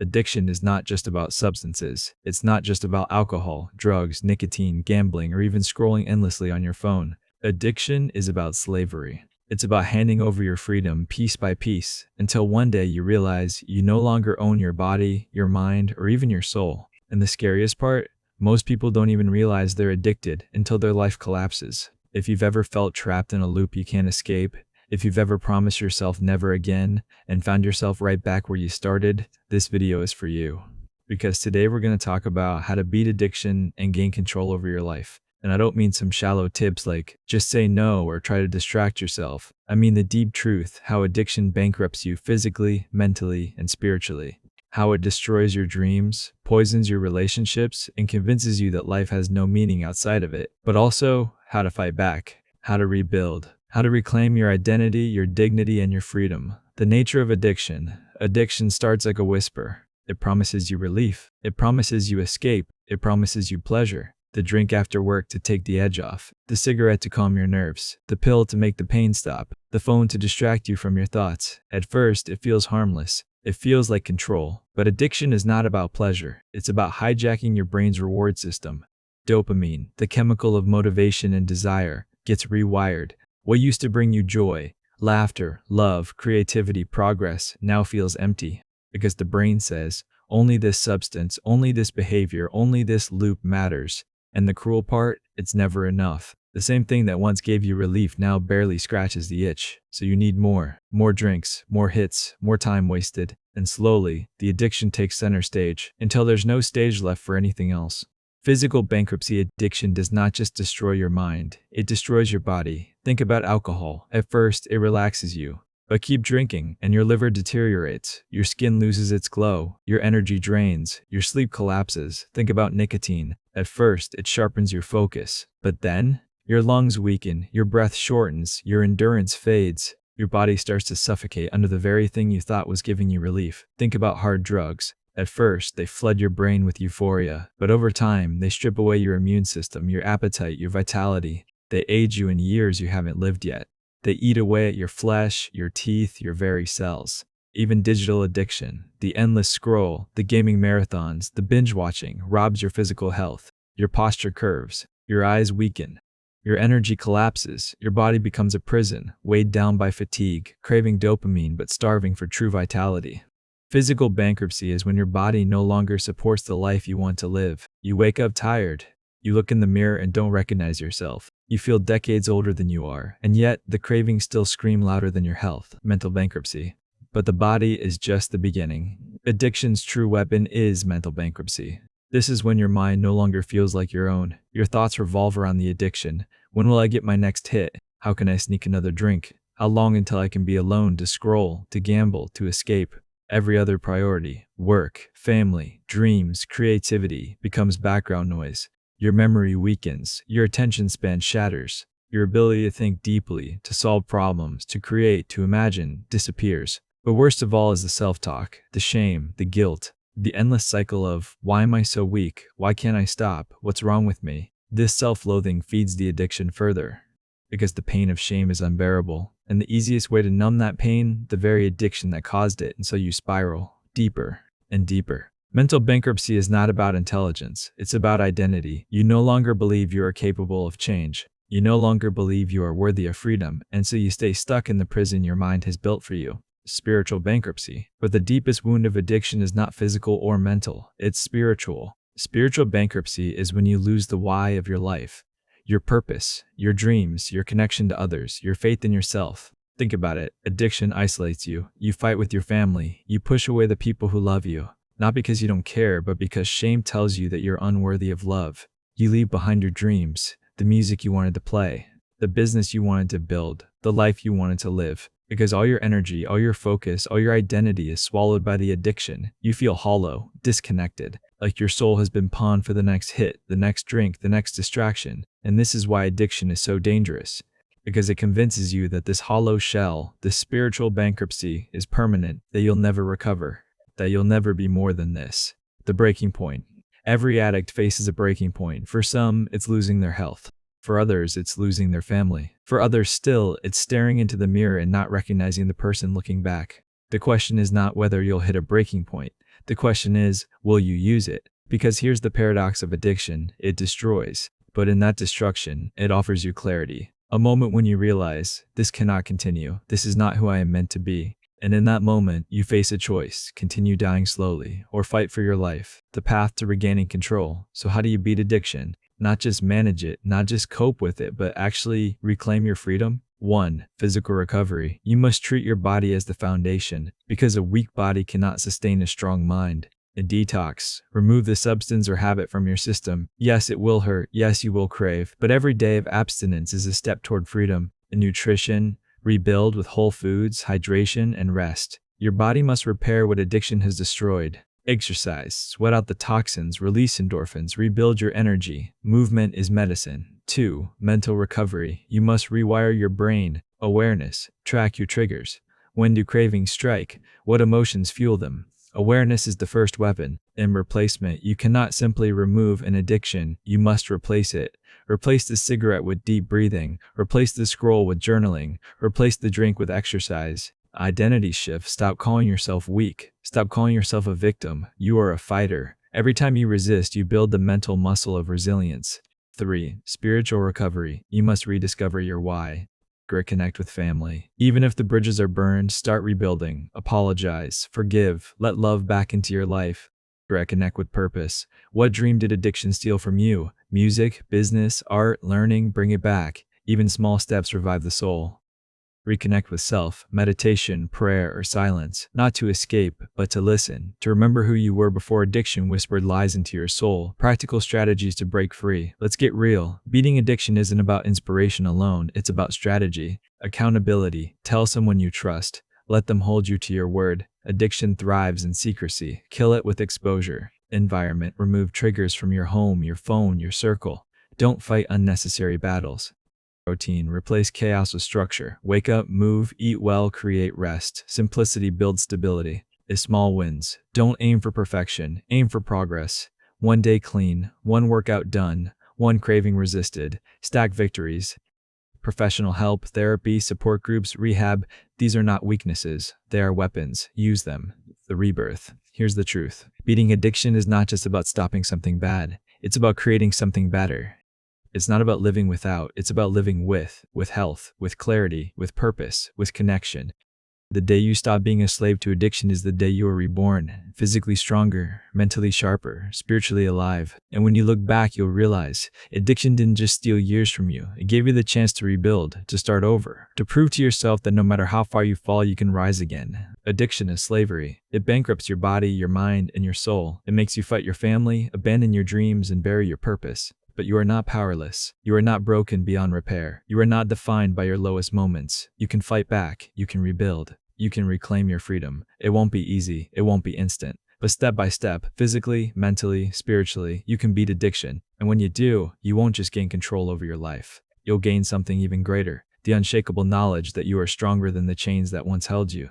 Addiction is not just about substances. It's not just about alcohol, drugs, nicotine, gambling, or even scrolling endlessly on your phone. Addiction is about slavery. It's about handing over your freedom piece by piece until one day you realize you no longer own your body, your mind, or even your soul. And the scariest part? Most people don't even realize they're addicted until their life collapses. If you've ever felt trapped in a loop you can't escape, if you've ever promised yourself never again and found yourself right back where you started, this video is for you. Because today we're going to talk about how to beat addiction and gain control over your life. And I don't mean some shallow tips like just say no or try to distract yourself. I mean the deep truth, how addiction bankrupts you physically, mentally, and spiritually. How it destroys your dreams, poisons your relationships, and convinces you that life has no meaning outside of it. But also how to fight back, how to rebuild, how to reclaim your identity, your dignity, and your freedom. The nature of addiction. Addiction starts like a whisper. It promises you relief. It promises you escape. It promises you pleasure. The drink after work to take the edge off. The cigarette to calm your nerves. The pill to make the pain stop. The phone to distract you from your thoughts. At first, it feels harmless. It feels like control. But addiction is not about pleasure. It's about hijacking your brain's reward system. Dopamine, the chemical of motivation and desire, gets rewired. What used to bring you joy, laughter, love, creativity, progress, now feels empty. Because the brain says, only this substance, only this behavior, only this loop matters. And the cruel part, it's never enough. The same thing that once gave you relief now barely scratches the itch. So you need more. More drinks, more hits, more time wasted. And slowly, the addiction takes center stage until there's no stage left for anything else. Physical bankruptcy. Addiction does not just destroy your mind, it destroys your body. Think about alcohol. At first, it relaxes you. But keep drinking, and your liver deteriorates. Your skin loses its glow. Your energy drains. Your sleep collapses. Think about nicotine. At first, it sharpens your focus. But then, your lungs weaken, your breath shortens, your endurance fades. Your body starts to suffocate under the very thing you thought was giving you relief. Think about hard drugs. At first, they flood your brain with euphoria, but over time, they strip away your immune system, your appetite, your vitality. They age you in years you haven't lived yet. They eat away at your flesh, your teeth, your very cells. Even digital addiction, the endless scroll, the gaming marathons, the binge watching robs your physical health. Your posture curves, your eyes weaken, your energy collapses, your body becomes a prison, weighed down by fatigue, craving dopamine but starving for true vitality. Physical bankruptcy is when your body no longer supports the life you want to live. You wake up tired. You look in the mirror and don't recognize yourself. You feel decades older than you are, and yet the cravings still scream louder than your health. Mental bankruptcy. But the body is just the beginning. Addiction's true weapon is mental bankruptcy. This is when your mind no longer feels like your own. Your thoughts revolve around the addiction. When will I get my next hit? How can I sneak another drink? How long until I can be alone to scroll, to gamble, to escape? Every other priority, work, family, dreams, creativity, becomes background noise. Your memory weakens, your attention span shatters, your ability to think deeply, to solve problems, to create, to imagine, disappears. But worst of all is the self-talk, the shame, the guilt, the endless cycle of, why am I so weak? Why can't I stop? What's wrong with me? This self-loathing feeds the addiction further. Because the pain of shame is unbearable, and the easiest way to numb that pain, the very addiction that caused it, and so you spiral deeper and deeper. Mental bankruptcy is not about intelligence, it's about identity. You no longer believe you are capable of change. You no longer believe you are worthy of freedom, and so you stay stuck in the prison your mind has built for you. Spiritual bankruptcy. But the deepest wound of addiction is not physical or mental, it's spiritual. Spiritual bankruptcy is when you lose the why of your life. Your purpose, your dreams, your connection to others, your faith in yourself. Think about it. Addiction isolates you. You fight with your family. You push away the people who love you. Not because you don't care, but because shame tells you that you're unworthy of love. You leave behind your dreams, the music you wanted to play, the business you wanted to build, the life you wanted to live. Because all your energy, all your focus, all your identity is swallowed by the addiction. You feel hollow, disconnected, like your soul has been pawned for the next hit, the next drink, the next distraction. And this is why addiction is so dangerous. Because it convinces you that this hollow shell, this spiritual bankruptcy, is permanent, that you'll never recover, that you'll never be more than this. The breaking point. Every addict faces a breaking point. For some, it's losing their health. For others, it's losing their family. For others still, it's staring into the mirror and not recognizing the person looking back. The question is not whether you'll hit a breaking point. The question is, will you use it? Because here's the paradox of addiction: it destroys. But in that destruction, it offers you clarity. A moment when you realize, this cannot continue. This is not who I am meant to be. And in that moment, you face a choice: continue dying slowly or fight for your life, the path to regaining control. So how do you beat addiction? Not just manage it, not just cope with it, but actually reclaim your freedom? 1. Physical recovery. You must treat your body as the foundation, because a weak body cannot sustain a strong mind. A detox. Remove the substance or habit from your system. Yes, it will hurt. Yes, you will crave. But every day of abstinence is a step toward freedom. A nutrition. Rebuild with whole foods, hydration, and rest. Your body must repair what addiction has destroyed. Exercise. Sweat out the toxins, release endorphins, rebuild your energy. Movement is medicine. 2. Mental recovery. You must rewire your brain. Awareness. Track your triggers. When do cravings strike? What emotions fuel them? Awareness is the first weapon. In replacement, you cannot simply remove an addiction, you must replace it. Replace the cigarette with deep breathing. Replace the scroll with journaling. Replace the drink with exercise. Identity shift. Stop calling yourself weak. Stop calling yourself a victim. You are a fighter. Every time you resist, you build the mental muscle of resilience. 3. Spiritual recovery. You must rediscover your why. Reconnect with family. Even if the bridges are burned, start rebuilding. Apologize. Forgive. Let love back into your life. Reconnect with purpose. What dream did addiction steal from you? Music, business, art, learning, bring it back. Even small steps revive the soul. Reconnect with self, meditation, prayer, or silence, not to escape, but to listen, to remember who you were before addiction whispered lies into your soul. Practical strategies to break free. Let's get real. Beating addiction isn't about inspiration alone, it's about strategy. Accountability. Tell someone you trust. Let them hold you to your word. Addiction thrives in secrecy. Kill it with exposure. Environment. Remove triggers from your home, your phone, your circle. Don't fight unnecessary battles. Routine. Replace chaos with structure. Wake up, move, eat well, create rest. Simplicity builds stability. Small wins. Don't aim for perfection. Aim for progress. One day clean. One workout done. One craving resisted. Stack victories. Professional help, therapy, support groups, rehab. These are not weaknesses. They are weapons. Use them. The rebirth. Here's the truth. Beating addiction is not just about stopping something bad. It's about creating something better. It's not about living without, it's about living with health, with clarity, with purpose, with connection. The day you stop being a slave to addiction is the day you are reborn, physically stronger, mentally sharper, spiritually alive. And when you look back, you'll realize addiction didn't just steal years from you. It gave you the chance to rebuild, to start over, to prove to yourself that no matter how far you fall, you can rise again. Addiction is slavery. It bankrupts your body, your mind, and your soul. It makes you fight your family, abandon your dreams, and bury your purpose. But you are not powerless. You are not broken beyond repair. You are not defined by your lowest moments. You can fight back. You can rebuild. You can reclaim your freedom. It won't be easy. It won't be instant. But step by step, physically, mentally, spiritually, you can beat addiction. And when you do, you won't just gain control over your life. You'll gain something even greater. The unshakable knowledge that you are stronger than the chains that once held you.